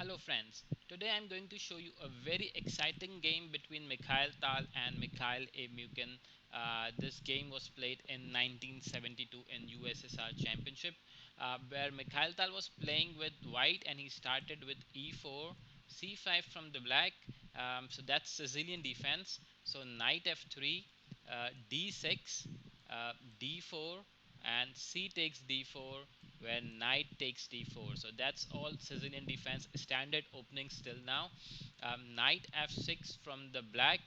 Hello friends, today I'm going to show you a very exciting game between Mikhail Tal and Mikhail Mukhin. This game was played in 1972 in USSR Championship, where Mikhail Tal was playing with white and he started with e4, c5 from the black. So that's Sicilian defense. So knight f3, d6, d4, and c takes d4 where knight takes d4. So that's all Sicilian defense standard openings till now. Knight f6 from the black,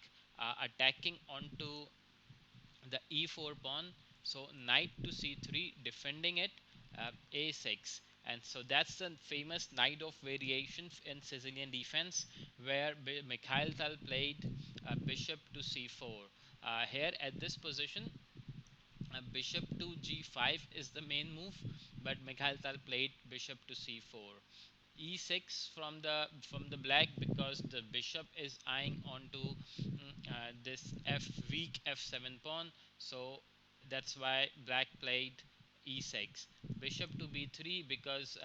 attacking onto the e4 pawn. So knight to c3 defending it, a6. And so that's the famous knight of variation in Sicilian defense, where Mikhail Tal played bishop to c4. Here at this position, bishop to g5 is the main move, but Mikhail Tal played bishop to c4. e6 from the black, because the bishop is eyeing onto this weak f7 pawn. So that's why black played e6. Bishop to b3, because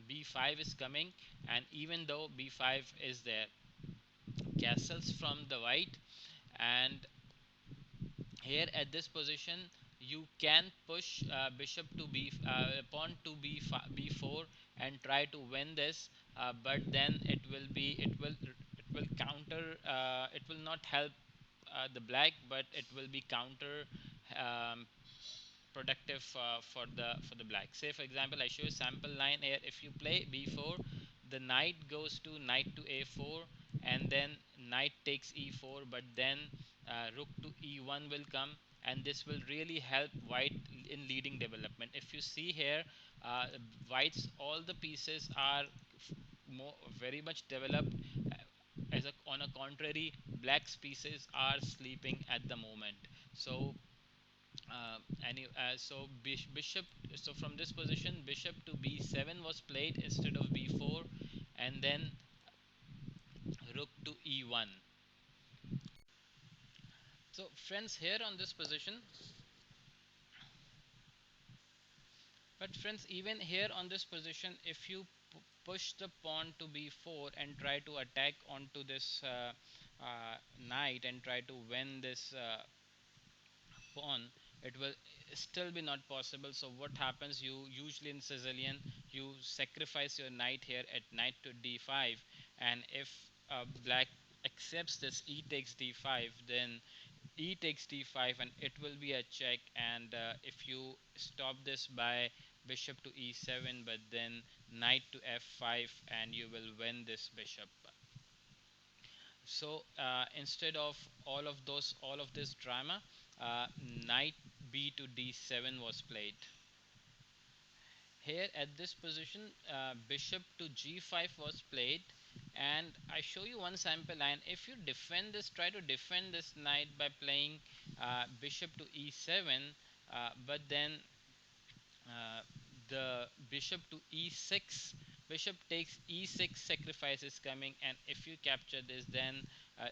b5 is coming, and even though b5 is there, castles from the white. And here at this position you can push bishop to pawn to b4 and try to win this, but then it will counter, it will not help the black, but it will be counter um, productive for the black. Say for example, I show you sample line here. If you play b4, the knight goes to knight to a4, and then knight takes e4, but then rook to e1 will come, and this will really help white in leading development. If you see here, white's all the pieces are very much developed. On a contrary, black's pieces are sleeping at the moment. So bishop, so from this position bishop to b7 was played instead of b4, and then rook to e1. So friends, here on this position, but friends, even here on this position, if you push the pawn to b4 and try to attack onto this knight and try to win this pawn, it will still be not possible. So what happens, you usually in Sicilian, you sacrifice your knight here at knight to d5, and if black accepts this e takes d5, then e takes d5 and it will be a check. And if you stop this by bishop to e7, but then knight to f5, and you will win this bishop. So instead of all of this drama, knight b to d7 was played. Here at this position, bishop to g5 was played, and I show you one sample line. If you defend this, try to defend this knight by playing bishop to e7, but then uh, the bishop to e6, bishop takes e6, sacrifice is coming, and if you capture this, then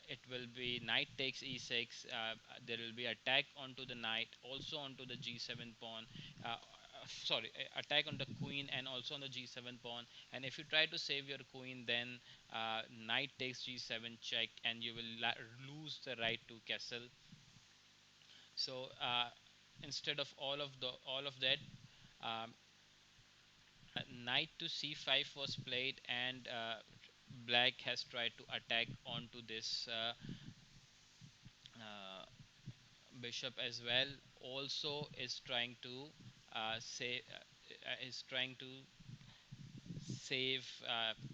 it will be knight takes e6. There will be attack onto the knight, also onto the g7 pawn, sorry, attack on the queen and also on the g7 pawn. And if you try to save your queen, then knight takes g7 check, and you will lose the right to castle. So instead of all of that, um, knight to c5 was played, and black has tried to attack onto this uh, bishop as well. Also is trying to say is trying to save,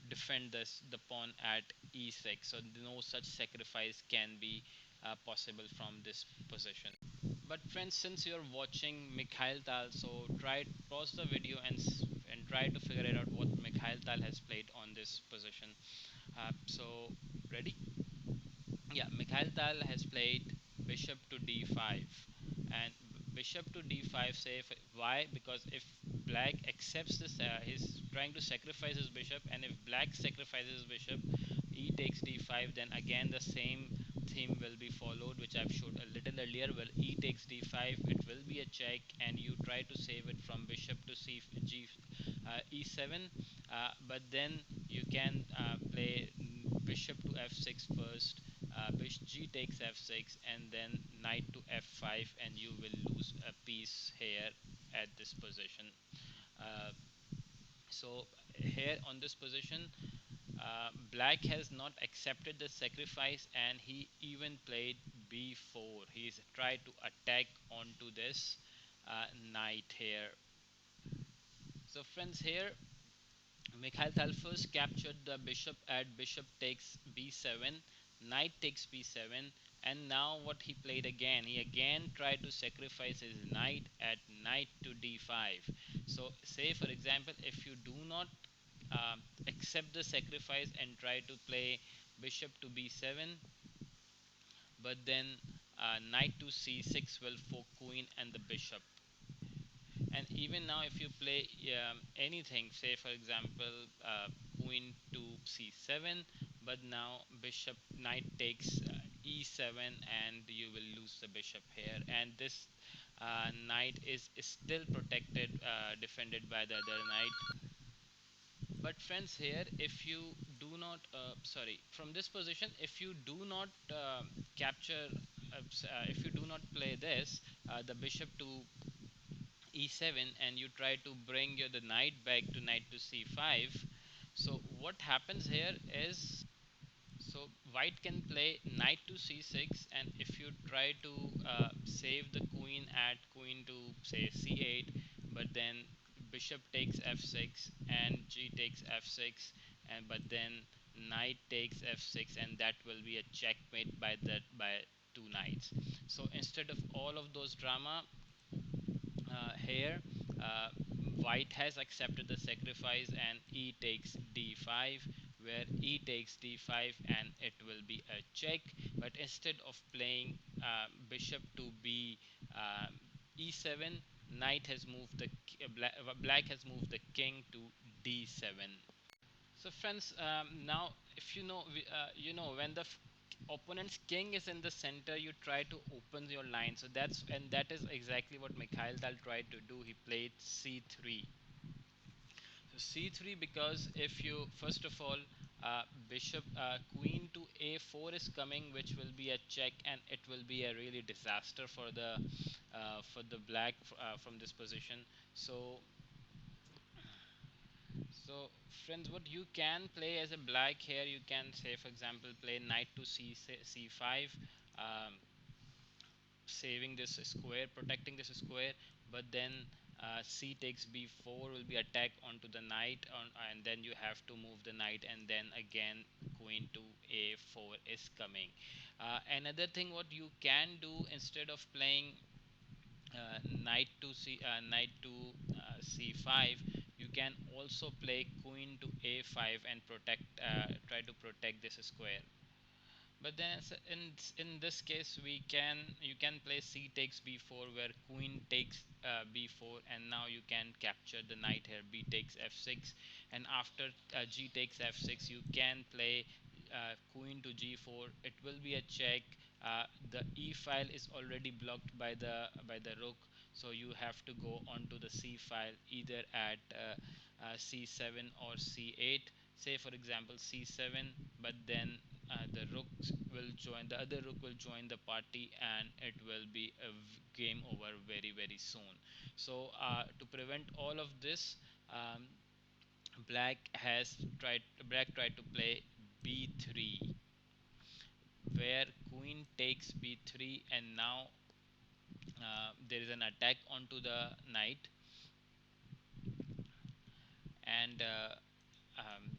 defend this the pawn at e6. So no such sacrifice can be possible from this position. But friends, since you're watching Mikhail Tal, so try pause the video and try to figure it out what Mikhail Tal has played on this position. So ready? Yeah, Mikhail Tal has played bishop to d5, and bishop to d5 safe. Why? Because if black accepts this, he's trying to sacrifice his bishop, and if black sacrifices bishop, e takes d5, then again the same theme will be followed, which I've showed a little earlier. Well, e takes d5, it will be a check, and you try to save it from bishop to c g e7, but then you can play bishop to f6 first, bishop g takes f6, and then knight to f5, and you will lose a piece here at this position. uh, so here on this position, black has not accepted the sacrifice, and he even played b4. He's tried to attack onto this knight here. So friends, here Mikhail Tal first captured the bishop at bishop takes b7, knight takes b7, and now what he played again, he again tried to sacrifice his knight at knight to d5. So say for example, if you do not accept the sacrifice and try to play bishop to b7, but then knight to c6 will fork queen and the bishop. And even now if you play anything, say for example queen to c7, but now bishop knight takes e7, and you will lose the bishop here, and this knight is still protected, defended by the other knight. But friends, here if you do not sorry, from this position, if you do not capture if you do not play this the bishop to e7, and you try to bring the knight back to knight to c5, so what happens here is, so white can play knight to c6, and if you try to save the queen at queen to say c8, but then bishop takes f6 and g takes f6, and but then knight takes f6, and that will be a checkmate by two knights. So instead of all of those drama, here uh, white has accepted the sacrifice, and e takes d5, where e takes d5, and it will be a check. But instead of playing bishop to b e7, knight has moved the black has moved the king to d7. So friends, now if you know, you know, when the opponent's king is in the center, you try to open your line. So that is exactly what Mikhail Tal tried to do. He played c3. So c3, because if you first of all bishop queen to a4 is coming, which will be a check, and it will be a really disaster for the black from this position. So so friends, what you can play as a black here, you can say for example play knight to c5, um, saving this square, protecting this square, but then c takes b4 will be attack onto the knight and then you have to move the knight, and then again queen to a4 is coming. Another thing what you can do, instead of playing knight to c5, you can also play queen to a5 and try to protect this square. But then in this case, we can you can play c takes b4, where queen takes b4, and now you can capture the knight here. B takes f6, and after g takes f6, you can play queen to g4. It will be a check. The e file is already blocked by the rook, so you have to go onto the c file, either at c7 or c8. Say for example c7, but then the other rook will join the party, and it will be a game over very soon. So to prevent all of this, um, black tried to play b3, where queen takes b3, and now there is an attack onto the knight, and um,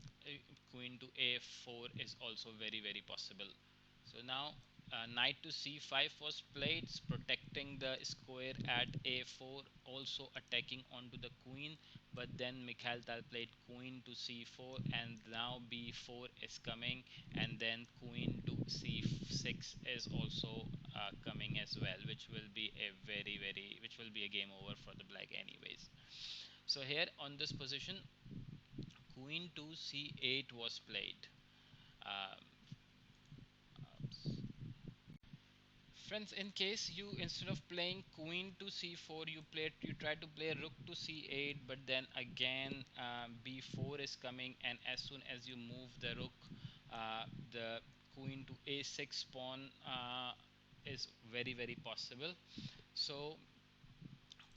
queen to a4 is also very possible. So now knight to c5 was played, protecting the square at a4, also attacking onto the queen, but then Mikhail Tal played queen to c4, and now b4 is coming, and then queen to c6 is also coming as well, which will be a which will be a game over for the black anyways. So here on this position, queen to c8 was played. Um, Friends, in case you, instead of playing queen to c4, you try to play rook to c8, but then again b4 is coming, and as soon as you move the rook, the queen to a6 pawn is very possible. So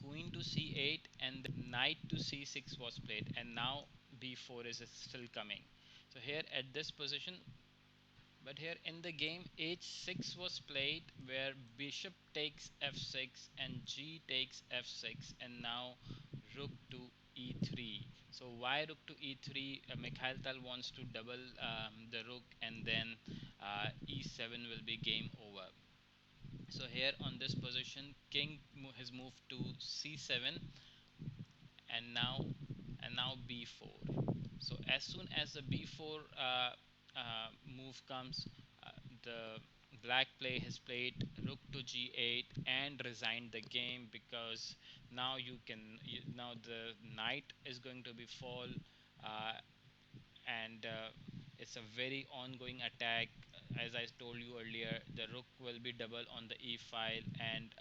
queen to c8 and then knight to c6 was played, and now b4 is still coming. So here at this position, but here in the game h6 was played, where bishop takes f6 and g takes f6, and now rook to e3. So why rook to e3? Mikhail Tal wants to double the rook, and then e7 will be game over. So here on this position, king has moved to c7, and now b4. So as soon as the b4 move comes, uh, the black play has played rook to g8 and resigned the game, because now now the knight is going to be fall, uh, and it's a very ongoing attack. As I told you earlier, the rook will be double on the e file, and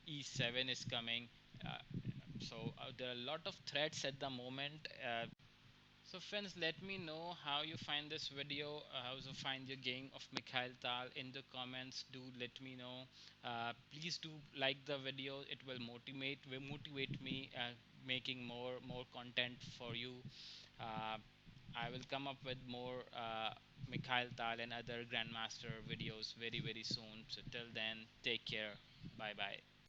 e7 is coming. uh, so there are a lot of threats at the moment. So friends, let me know how you find this video, how you find your game of Mikhail Tal in the comments. Do let me know. Please do like the video. It will motivate me making more content for you. Uh, I will come up with more Mikhail Tal and other Grandmaster videos very soon. So till then, take care. Bye bye.